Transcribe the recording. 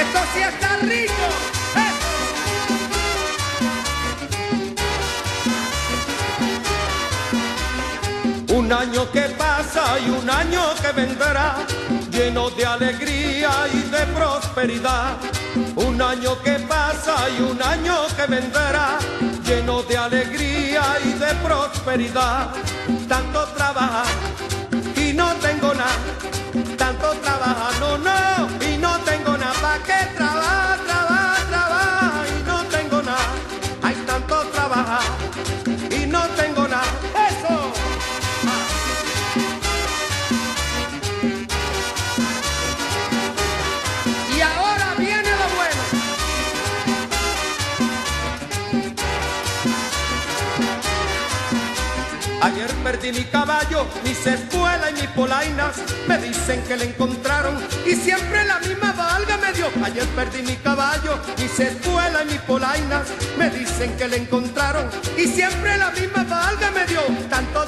Esto sí está rico. Un año que pasa y un año que vendrá, lleno de alegría y de prosperidad. Un año que pasa y un año que vendrá, lleno de alegría y de prosperidad. Tanto trabajar y no tengo nada, tanto trabajar, no, y no tengo nada. ¿Para qué trabajar y no tengo nada? Hay tanto trabajar y no tengo nada. ¡Eso! Y ahora viene lo bueno. Ayer perdí mi caballo, mis espuelas y mis polainas. Me dicen que le encontraron y siempre la misma valga me dio. Ayer perdí mi caballo, mis espuelas y mis polainas. Me dicen que le encontraron y siempre la misma valga me dio. Tanto